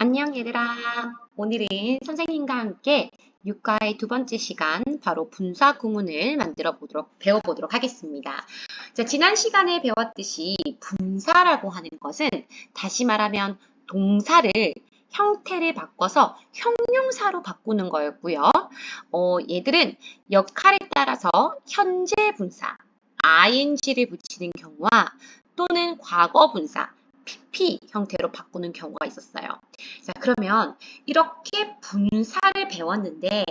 안녕 얘들아. 오늘은 선생님과 함께 육가의 두 번째 시간 바로 분사 구문을 배워보도록 하겠습니다. 자, 지난 시간에 배웠듯이 분사라고 하는 것은 다시 말하면 동사를 형태를 바꿔서 형용사로 바꾸는 거였고요. 얘들은 역할에 따라서 현재 분사, ing를 붙이는 경우와 또는 과거 분사, pp 형태로 바꾸는 경우가 있었어요. 자, 그러면 이렇게 분사를 배웠는데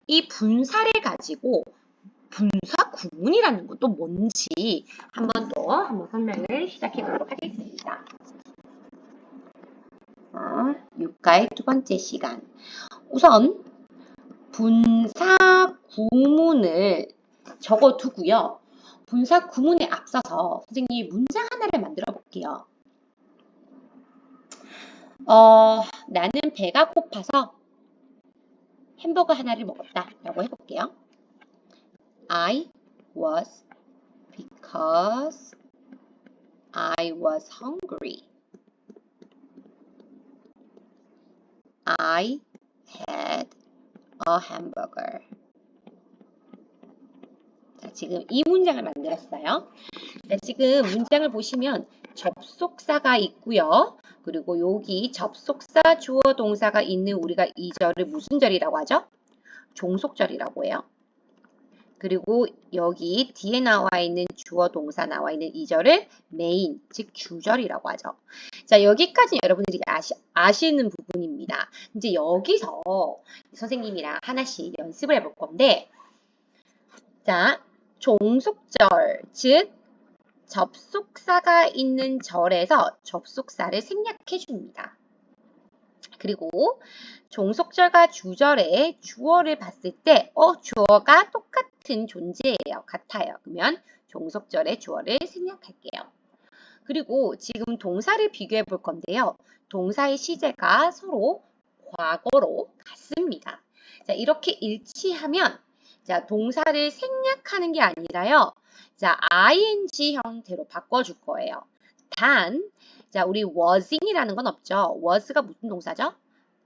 이 분사를 가지고 분사 구문이라는 것도 뭔지 한번 설명을 시작해 보도록 하겠습니다. 육가의 두 번째 시간. 우선 분사 구문을 적어 두고요. 분사 구문에 앞서서 선생님이 문장 하나를 만들어 볼게요. 나는 배가 고파서 햄버거 하나를 먹었다 라고 해볼게요. I was because I was hungry. I had a hamburger. 자, 지금 이 문장을 만들었어요. 자, 지금 문장을 보시면 접속사가 있고요. 그리고 여기 접속사 주어 동사가 있는 우리가 이 절을 무슨 절이라고 하죠? 종속절이라고 해요. 그리고 여기 뒤에 나와 있는 주어 동사 나와 있는 이 절을 메인, 즉 주절이라고 하죠. 자, 여기까지 여러분들이 아시는 부분입니다. 이제 여기서 선생님이랑 하나씩 연습을 해볼 건데, 자, 종속절, 즉 접속사가 있는 절에서 접속사를 생략해 줍니다. 그리고 종속절과 주절의 주어를 봤을 때 주어가 똑같은 존재예요. 같아요. 그러면 종속절의 주어를 생략할게요. 그리고 지금 동사를 비교해 볼 건데요. 동사의 시제가 서로 과거로 같습니다. 자, 이렇게 일치하면 자, 동사를 생략하는 게 아니라요. 자, ing 형태로 바꿔줄 거예요. 단, 자, 우리 wasing이라는 건 없죠. was가 무슨 동사죠?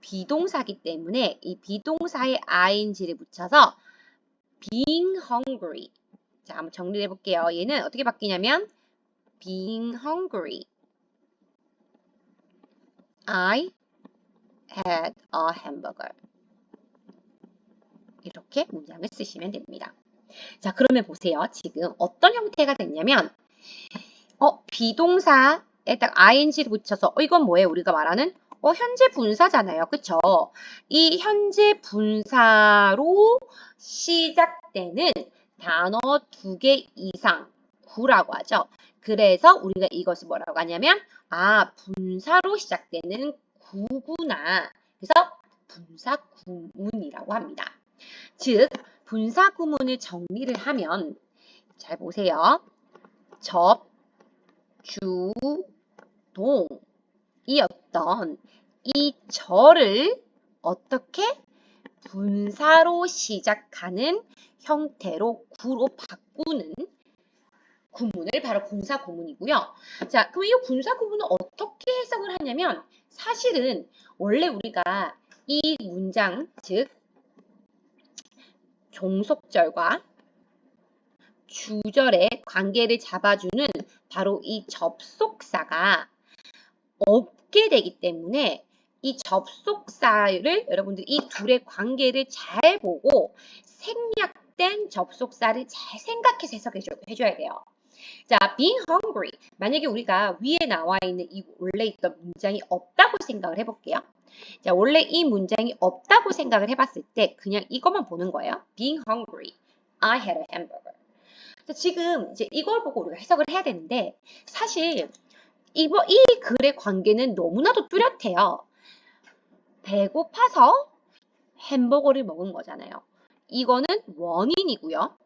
비동사기 때문에 이 비동사에 ing를 붙여서 being hungry. 자, 한번 정리를 해볼게요. 얘는 어떻게 바뀌냐면 being hungry. I had a hamburger. 이렇게 문장을 쓰시면 됩니다. 자, 그러면 보세요. 지금 어떤 형태가 됐냐면 비동사에 딱 ing를 붙여서 이건 뭐예요? 우리가 말하는 현재 분사잖아요. 그쵸? 이 현재 분사로 시작되는 단어 2개 이상 구라고 하죠. 그래서 우리가 이것을 뭐라고 하냐면 분사로 시작되는 구구나. 그래서 분사 구문이라고 합니다. 즉 분사 구문을 정리를 하면 잘 보세요. 접, 주, 동 이었던 이 절을 어떻게 분사로 시작하는 형태로 구로 바꾸는 구문을 바로 분사 구문이고요. 자, 그럼 이 분사 구문은 어떻게 해석을 하냐면 사실은 원래 우리가 이 문장, 즉 종속절과 주절의 관계를 잡아주는 바로 이 접속사가 없게 되기 때문에 이 접속사를 여러분들 이 둘의 관계를 잘 보고 생략된 접속사를 잘 생각해서 해줘야 돼요. 자, being hungry. 만약에 우리가 위에 나와 있는 이 원래 있던 문장이 없다고 생각을 해볼게요. 자, 원래 이 문장이 없다고 생각을 해봤을 때 그냥 이것만 보는 거예요. being hungry. I had a hamburger. 자, 지금 이제 이걸 보고 우리가 해석을 해야 되는데 사실 이 글의 관계는 너무나도 뚜렷해요. 배고파서 햄버거를 먹은 거잖아요. 이거는 원인이고요.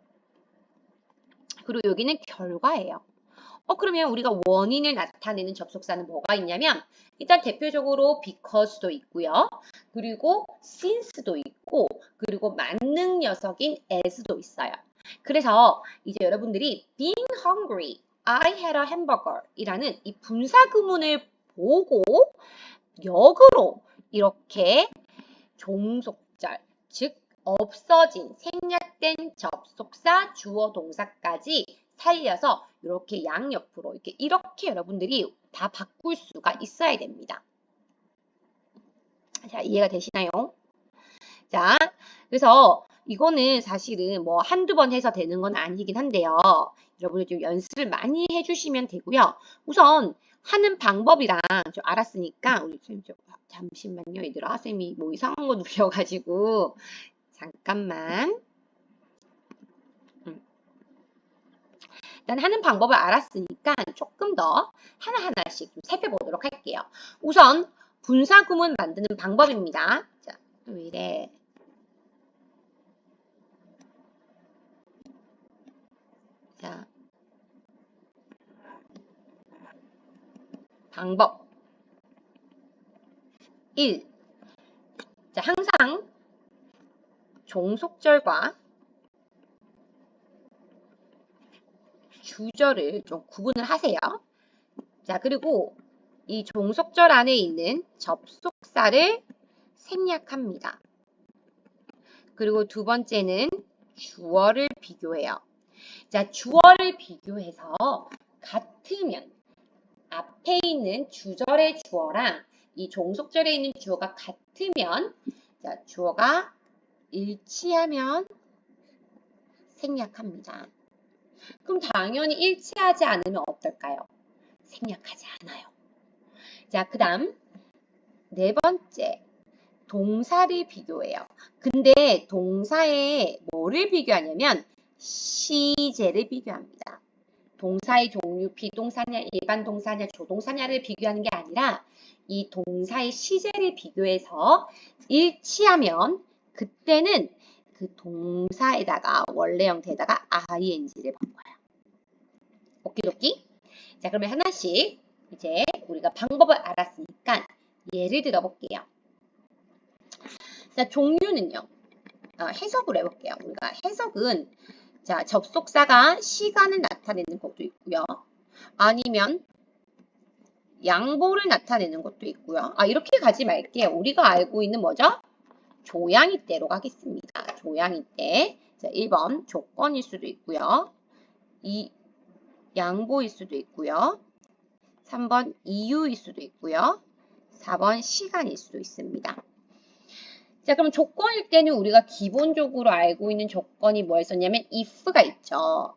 그리고 여기는 결과예요. 그러면 우리가 원인을 나타내는 접속사는 뭐가 있냐면 일단 대표적으로 because도 있고요. 그리고 since도 있고 그리고 만능 녀석인 as도 있어요. 그래서 이제 여러분들이 being hungry, I had a hamburger 이라는 이 분사 구문을 보고 역으로 이렇게 종속절, 즉 없어진 생략된 접속사, 주어, 동사까지 살려서 이렇게 양옆으로 이렇게 여러분들이 다 바꿀 수가 있어야 됩니다. 자, 이해가 되시나요? 자, 그래서 이거는 사실은 뭐 한두 번 해서 되는 건 아니긴 한데요. 여러분들 좀 연습을 많이 해주시면 되고요. 우선 하는 방법이랑 좀 알았으니까 우리 좀 잠시만요, 얘들아. 쌤이 뭐 이상한 거 눌려가지고 잠깐만. 일단 하는 방법을 알았으니까 조금 더 하나하나씩 좀 살펴보도록 할게요. 우선 분사구문 만드는 방법입니다. 자, 왜 이래? 자, 방법 1. 자, 항상 종속절과 주절을 좀 구분을 하세요. 자, 그리고 이 종속절 안에 있는 접속사를 생략합니다. 그리고 두 번째는 주어를 비교해요. 자, 주어를 비교해서 같으면 앞에 있는 주절의 주어랑 이 종속절에 있는 주어가 같으면 자, 주어가 일치하면 생략합니다. 그럼 당연히 일치하지 않으면 어떨까요? 생략하지 않아요. 자, 그 다음 네 번째 동사를 비교해요. 근데 동사에 뭐를 비교하냐면 시제를 비교합니다. 동사의 종류, 비동사냐, 일반 동사냐, 조동사냐를 비교하는 게 아니라 이 동사의 시제를 비교해서 일치하면 그때는 그 동사에다가 원래 형태에다가 ing를 바꿔요. 오키도키? 자, 그러면 하나씩 이제 우리가 방법을 알았으니까 예를 들어볼게요. 자, 종류는요. 해석을 해볼게요. 우리가 해석은 자, 접속사가 시간을 나타내는 것도 있고요. 아니면 양보를 나타내는 것도 있고요. 이렇게 가지 말게요. 우리가 알고 있는 뭐죠? 조양이때로 가겠습니다. 조양이때. 자, 1번 조건일 수도 있고요. 2 양보일 수도 있고요. 3번 이유일 수도 있고요. 4번 시간일 수도 있습니다. 자, 그럼 조건일 때는 우리가 기본적으로 알고 있는 조건이 뭐였었냐면 if가 있죠.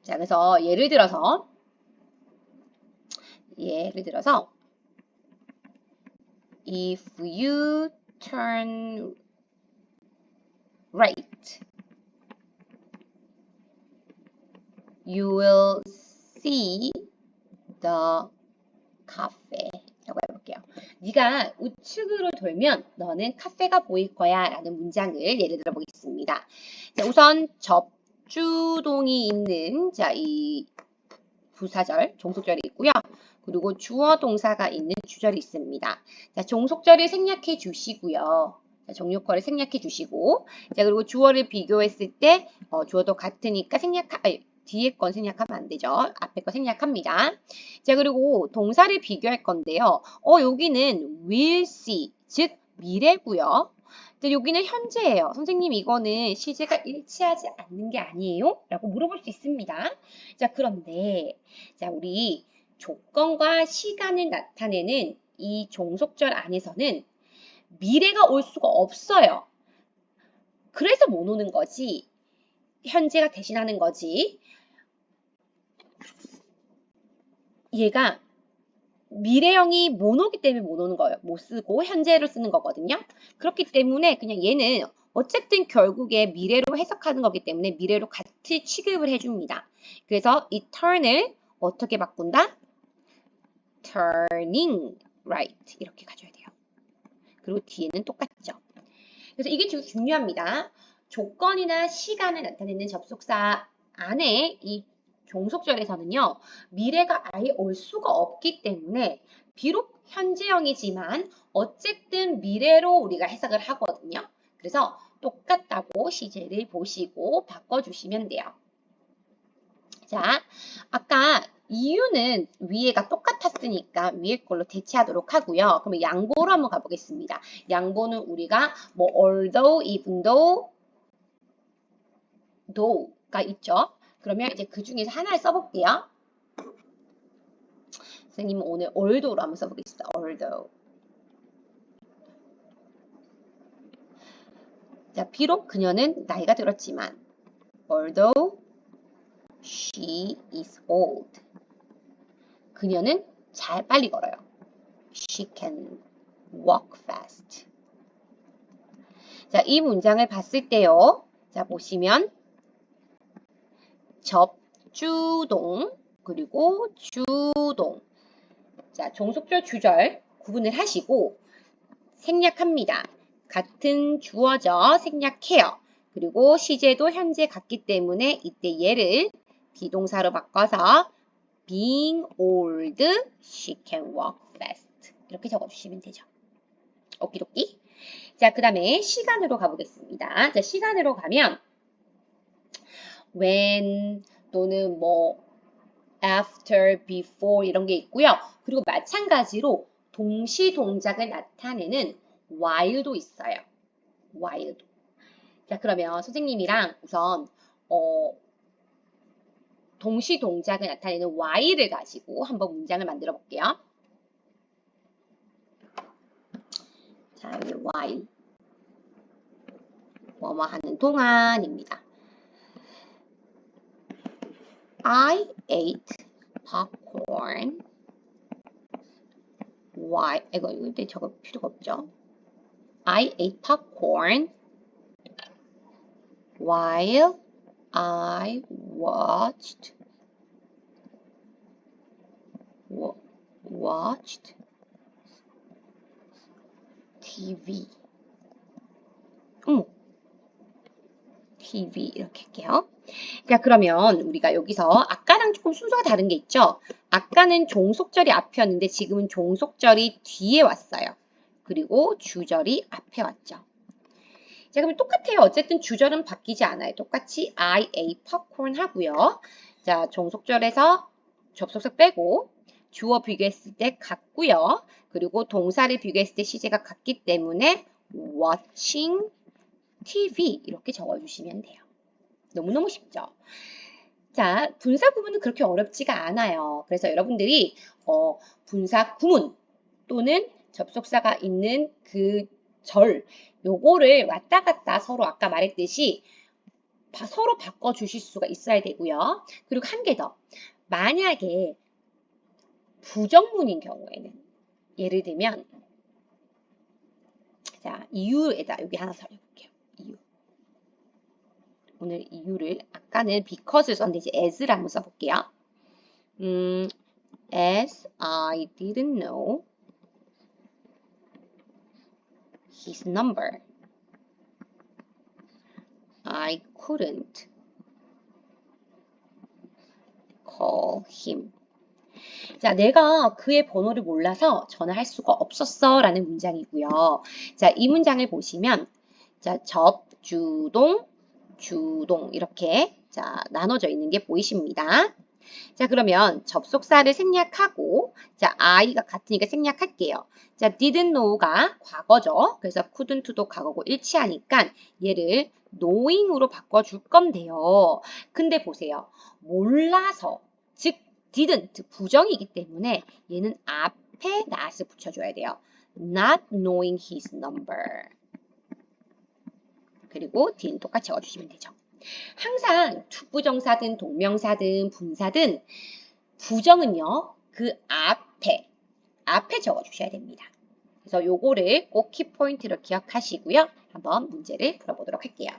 자, 그래서 예를 들어서 if you turn right, you will see the cafe. 라고 해볼게요. 네가 우측으로 돌면 너는 카페가 보일 거야 라는 문장을 예를 들어 보겠습니다. 자, 우선 접주동이 있는 자, 이 부사절, 종속절이 있고요. 그리고 주어 동사가 있는 주절이 있습니다. 자, 종속절을 생략해 주시고요. 자, 종료커를 생략해 주시고, 자, 그리고 주어를 비교했을 때, 주어도 같으니까 뒤에 건 생략하면 안 되죠. 앞에 거 생략합니다. 자, 그리고 동사를 비교할 건데요. 여기는 will see, 즉, 미래고요. 자, 여기는 현재예요. 선생님, 이거는 시제가 일치하지 않는 게 아니에요? 라고 물어볼 수 있습니다. 자, 그런데, 자, 우리 조건과 시간을 나타내는 이 종속절 안에서는 미래가 올 수가 없어요. 그래서 못 오는 거지. 현재가 대신하는 거지. 얘가 미래형이 못 오기 때문에 못 오는 거예요. 못 쓰고 현재를 쓰는 거거든요. 그렇기 때문에 그냥 얘는 어쨌든 결국에 미래로 해석하는 거기 때문에 미래로 같이 취급을 해줍니다. 그래서 이 turn을 어떻게 바꾼다? turning right 이렇게 가져야 돼요. 그리고 뒤에는 똑같죠. 그래서 이게 지금 중요합니다. 조건이나 시간을 나타내는 접속사 안에 이 종속절에서는요. 미래가 아예 올 수가 없기 때문에 비록 현재형이지만 어쨌든 미래로 우리가 해석을 하거든요. 그래서 똑같다고 시제를 보시고 바꿔주시면 돼요. 자, 아까 이유는 위에가 똑같았으니까 위에 걸로 대체하도록 하고요. 그러면 양보로 한번 가보겠습니다. 양보는 우리가 뭐 although, even though, though가 있죠. 그러면 이제 그 중에서 하나를 써볼게요. 선생님은 오늘 although로 한번 써보겠습니다. although. 자, 비록 그녀는 나이가 들었지만 although she is old. 그녀는 잘 빨리 걸어요. She can walk fast. 자, 이 문장을 봤을 때요. 자, 보시면 접주동 그리고 주동. 자, 종속절 주절 구분을 하시고 생략합니다. 같은 주어져 생략해요. 그리고 시제도 현재 같기 때문에 이때 얘를 비동사로 바꿔서 being old, she can walk fast. 이렇게 적어주시면 되죠. 오키도키. 자, 그 다음에 시간으로 가보겠습니다. 자, 시간으로 가면 when 또는 뭐 after, before 이런 게 있고요. 그리고 마찬가지로 동시 동작을 나타내는 while도 있어요. while도. 자, 그러면 선생님이랑 우선 동시 동작을 나타내는 while을 가지고 한번 문장을 만들어 볼게요. 자, 여기 while. 뭐뭐 하는 동안입니다. I ate popcorn while, 이거 적을 필요가 없죠. I ate popcorn while I watched TV. TV 이렇게 할게요. 자, 그러면 우리가 여기서 아까랑 조금 순서가 다른 게 있죠? 아까는 종속절이 앞이었는데 지금은 종속절이 뒤에 왔어요. 그리고 주절이 앞에 왔죠. 자, 그럼 똑같아요. 어쨌든 주절은 바뀌지 않아요. 똑같이 I ate popcorn 하고요. 자, 종속절에서 접속사 빼고 주어 비교했을 때 같고요. 그리고 동사를 비교했을 때 시제가 같기 때문에 watching TV 이렇게 적어주시면 돼요. 너무너무 쉽죠? 자, 분사 구문은 그렇게 어렵지가 않아요. 그래서 여러분들이 분사 구문 또는 접속사가 있는 그 절 요거를 왔다 갔다 서로 아까 말했듯이 서로 바꿔주실 수가 있어야 되고요. 그리고 한 개 더. 만약에 부정문인 경우에는 예를 들면 자, 이유에다 여기 하나 써볼게요. 이유. 오늘 이유를 아까는 because를 썼는데 이제 as를 한번 써볼게요. As I didn't know his number, I couldn't call him. 자, 내가 그의 번호를 몰라서 전화할 수가 없었어 라는 문장이고요. 자, 이 문장을 보시면 자, 접주동 주동 이렇게 자 나눠져 있는 게 보이십니다. 자, 그러면 접속사를 생략하고 자 I가 같으니까 생략할게요. 자, didn't know가 과거죠. 그래서 couldn't도 과거고 일치하니까 얘를 knowing으로 바꿔줄 건데요. 근데 보세요. 몰라서 즉 didn't 부정이기 때문에 얘는 앞에 not을 붙여줘야 돼요. Not knowing his number. 그리고 뒤는 똑같이 적어주시면 되죠. 항상 투부정사든 동명사든 분사든 부정은요. 그 앞에 적어주셔야 됩니다. 그래서 요거를 꼭 키포인트로 기억하시고요. 한번 문제를 풀어보도록 할게요.